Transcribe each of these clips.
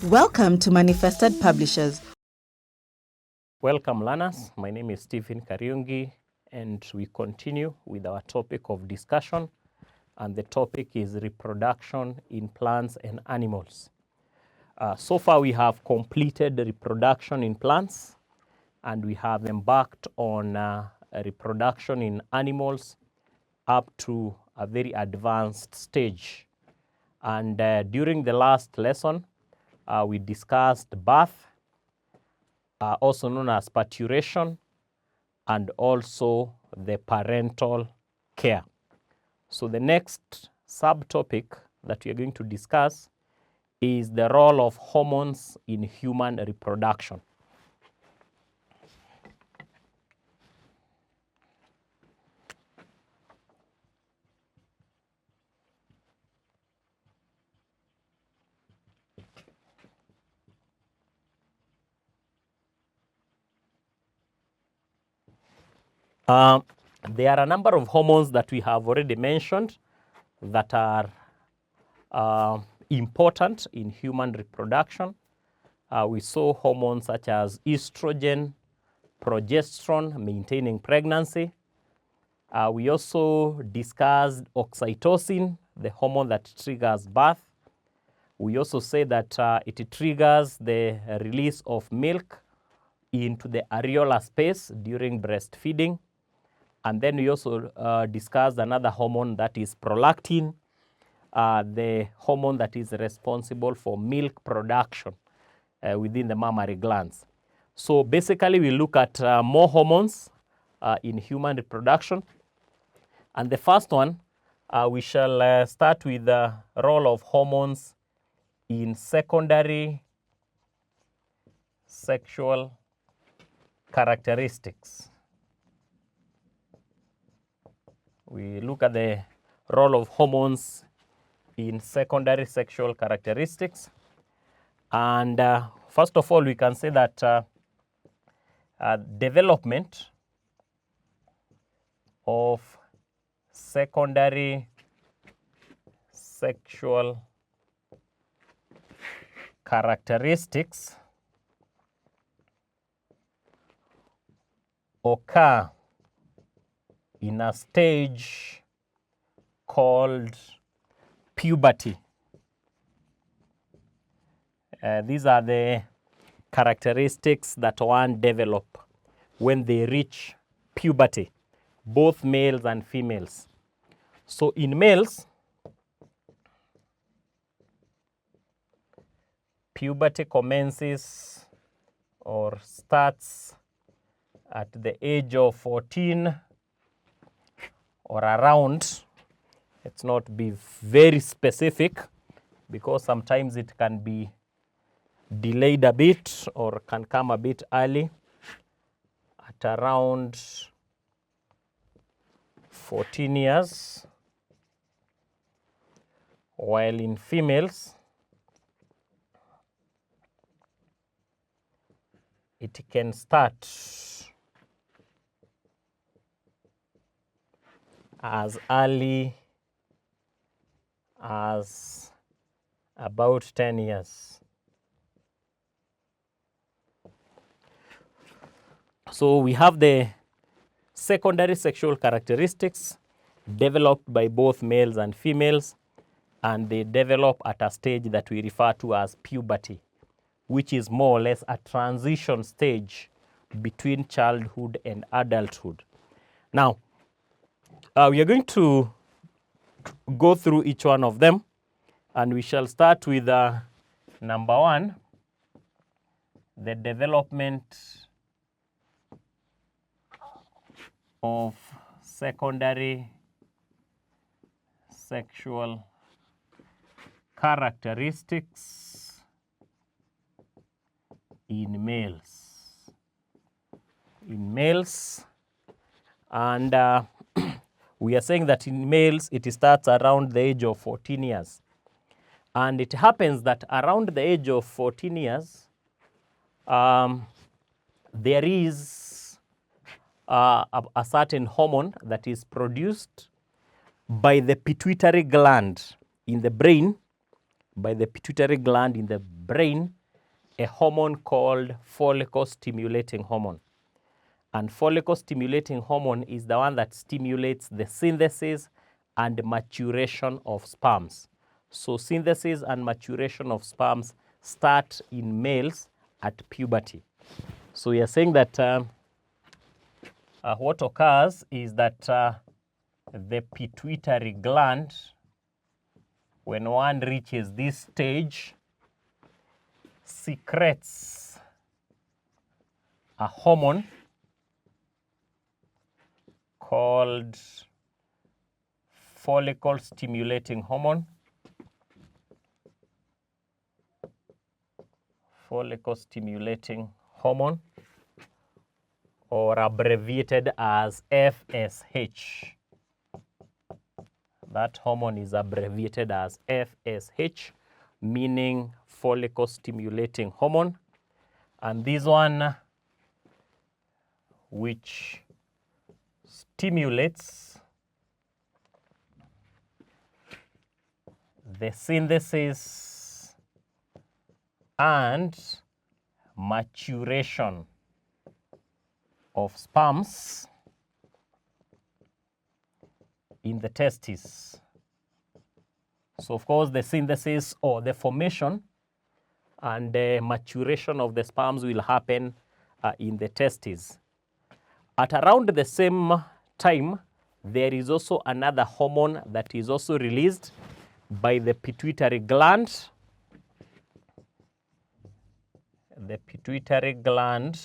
Welcome to Manifested Publishers. Welcome learners, my name is Stephen Kariungi and we continue with our topic of discussion, and the topic is reproduction in plants and animals. So far we have completed the reproduction in plants and we have embarked on a reproduction in animals up to a very advanced stage. And during the last lesson, we discussed birth, also known as parturition, and also the parental care. So the next subtopic that we are going to discuss is the role of hormones in human reproduction. There are a number of hormones that we have already mentioned that are important in human reproduction. We saw hormones such as estrogen, progesterone, maintaining pregnancy. We also discussed oxytocin, the hormone that triggers birth. We also say that it triggers the release of milk into the areolar space during breastfeeding. And then we also discussed another hormone that is prolactin, the hormone that is responsible for milk production within the mammary glands. So basically we look at more hormones in human reproduction. And the first one, we shall start with the role of hormones in secondary sexual characteristics. We look at the role of hormones in secondary sexual characteristics. And first of all, we can say that development of secondary sexual characteristics occur in a stage called puberty. These are the characteristics that one develop when they reach puberty, both males and females. So in males, puberty commences or starts at the age of 14 or around. Let's not be very specific because sometimes it can be delayed a bit or can come a bit early at around 14 years, while in females it can start as early as about 10 years. So we have the secondary sexual characteristics developed by both males and females, and they develop at a stage that we refer to as puberty, which is more or less a transition stage between childhood and adulthood. Now, we are going to go through each one of them, and we shall start with number one, the development of secondary sexual characteristics in males. And we are saying that in males it starts around the age of 14 years. And it happens that around the age of 14 years, there is a certain hormone that is produced by the pituitary gland in the brain by the pituitary gland in the brain a hormone called follicle-stimulating hormone. And follicle-stimulating hormone is the one that stimulates the synthesis and maturation of sperms. So synthesis and maturation of sperms start in males at puberty. So we are saying that what occurs is that the pituitary gland, when one reaches this stage, secretes a hormone called follicle-stimulating hormone. Follicle-stimulating hormone, or abbreviated as FSH. That hormone is abbreviated as FSH, meaning follicle-stimulating hormone. And this one, which stimulates the synthesis and maturation of sperms in the testes. So of course the synthesis or the formation and the maturation of the sperms will happen in the testes. At around the same time, there is also another hormone that is also released by the pituitary gland. The pituitary gland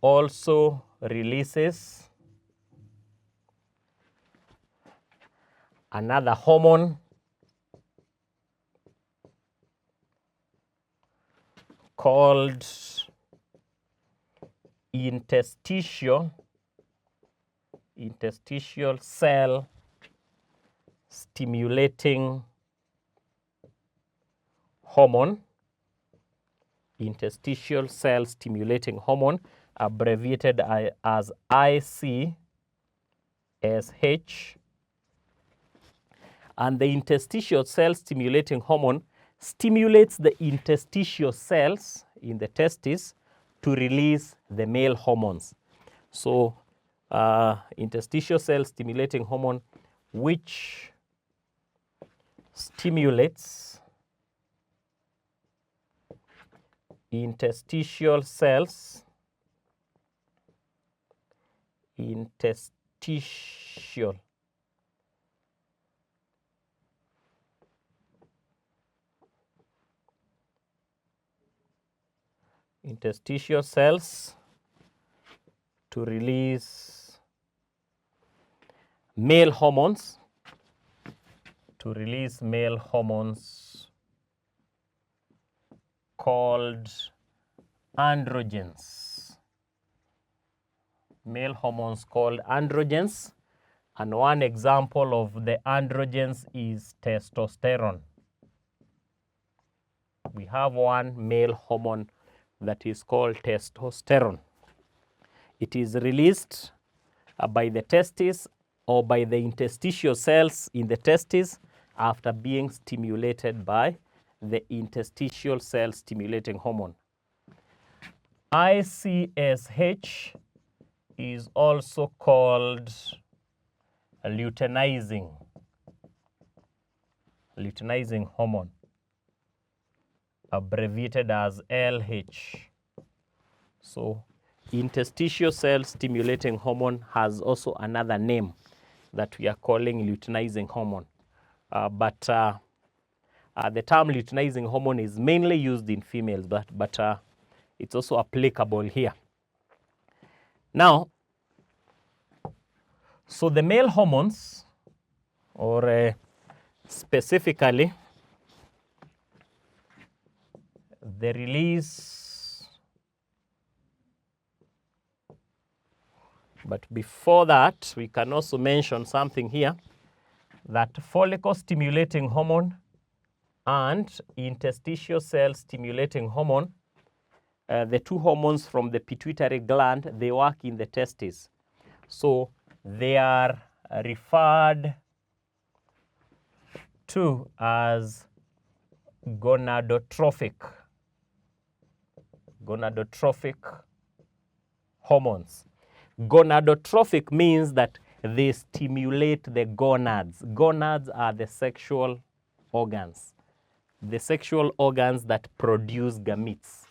also releases another hormone called interstitial cell stimulating hormone. Interstitial cell stimulating hormone, abbreviated as IGCSE. And the interstitial cell stimulating hormone stimulates the interstitial cells in the testes to release the male hormones. So interstitial cell stimulating hormone, which stimulates interstitial cells, interstitial cells to release male hormones, called androgens. Male hormones called androgens, and one example of the androgens is testosterone. We have one male hormone that is called testosterone. It is released by the testes or by the interstitial cells in the testes after being stimulated by the interstitial cell stimulating hormone. IGCSE is also called luteinizing hormone, abbreviated as LH. So interstitial cell stimulating hormone has also another name that we are calling luteinizing hormone. But the term luteinizing hormone is mainly used in females, but it's also applicable here. Now, so the male hormones, or specifically the release, but before that, we can also mention something here, that follicle-stimulating hormone and interstitial cell stimulating hormone, the two hormones from the pituitary gland, they work in the testes. So they are referred 2 as gonadotrophic hormones. Gonadotrophic means that they stimulate the gonads. Gonads are the sexual organs. The sexual organs that produce gametes.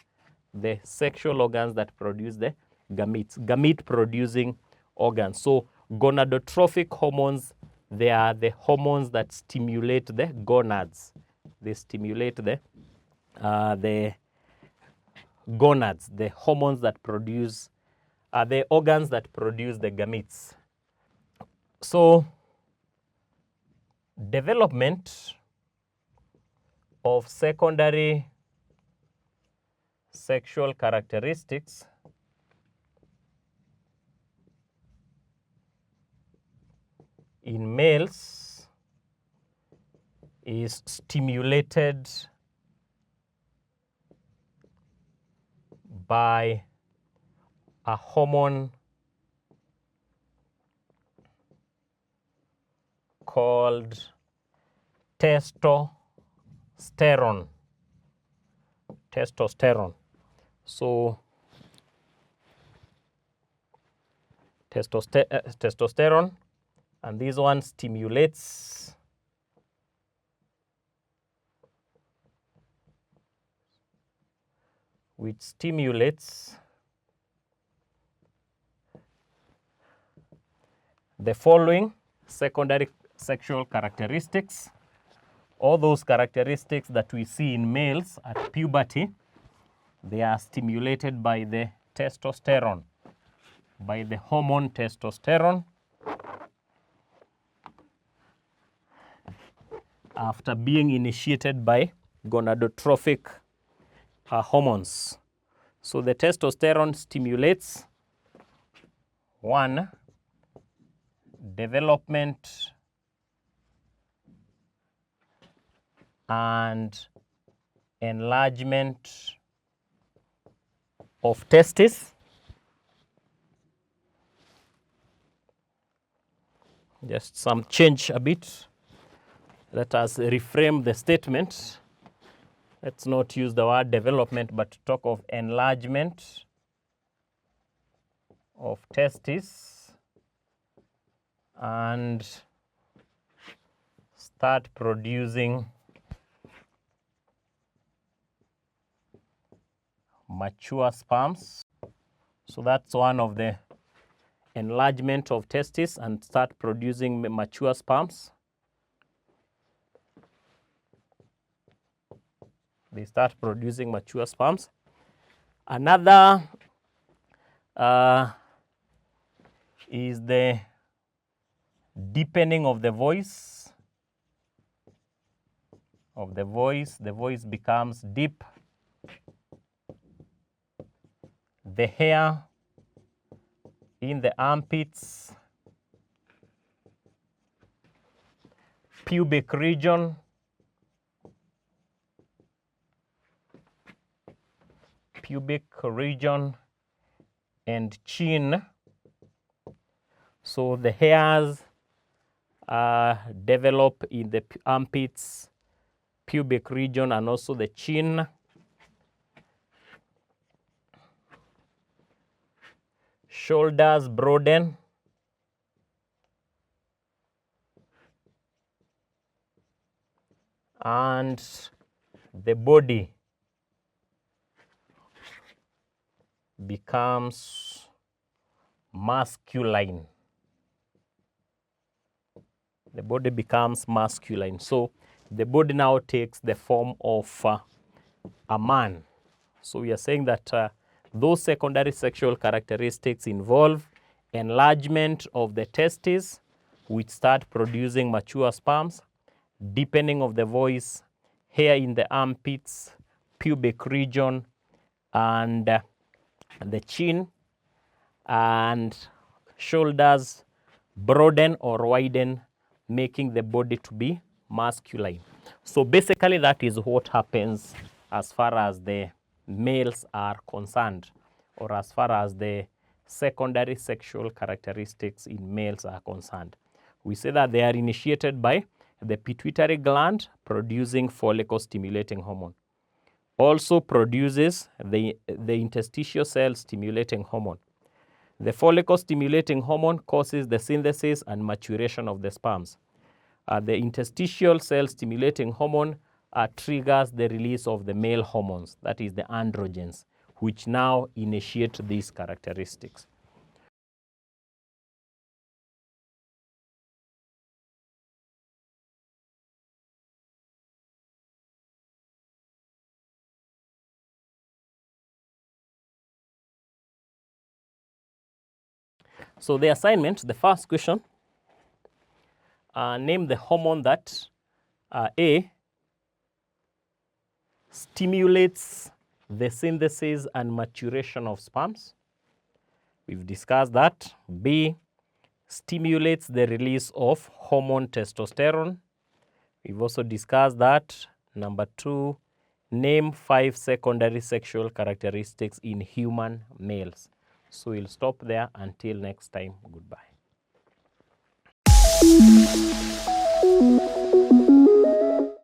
The sexual organs that produce the gametes. Gamete producing organs. So gonadotrophic hormones, they are the hormones that stimulate the gonads. They stimulate the gonads, the hormones that produce, the organs that produce the gametes. So development of secondary sexual characteristics in males is stimulated by a hormone called testosterone. So testosterone, and this one stimulates the following secondary sexual characteristics. All those characteristics that we see in males at puberty, they are stimulated by the testosterone, by the hormone testosterone after being initiated by gonadotrophic hormones. So the testosterone stimulates, 1, development and enlargement of testes. Just some change a bit. Let us reframe the statement. Let's not use the word development, but talk of enlargement of testes and start producing mature sperms. So that's one of the enlargement of testes and start producing mature sperms. They start producing mature sperms. Another is the deepening of the voice. The voice becomes deep. The hair in the armpits, pubic region, and chin. So the hairs develop in the armpits, pubic region, and also the chin. Shoulders broaden. And the body becomes masculine. The body becomes masculine. So the body now takes the form of a man. So we are saying that those secondary sexual characteristics involve enlargement of the testes, which start producing mature sperms, deepening of the voice, hair in the armpits, pubic region, and the chin, and shoulders broaden or widen, making the body to be masculine. So basically that is what happens as far as the males are concerned, or as far as the secondary sexual characteristics in males are concerned. We say that they are initiated by the pituitary gland producing follicle-stimulating hormone. Also produces the interstitial cell-stimulating hormone. The follicle-stimulating hormone causes the synthesis and maturation of the sperms. The interstitial cell-stimulating hormone triggers the release of the male hormones, that is the androgens, which now initiate these characteristics. So the assignment, the first question, name the hormone that A, stimulates the synthesis and maturation of sperms. We've discussed that. B, stimulates the release of hormone testosterone. We've also discussed that. Number 2, name 5 secondary sexual characteristics in human males. So we'll stop there until next time. Goodbye.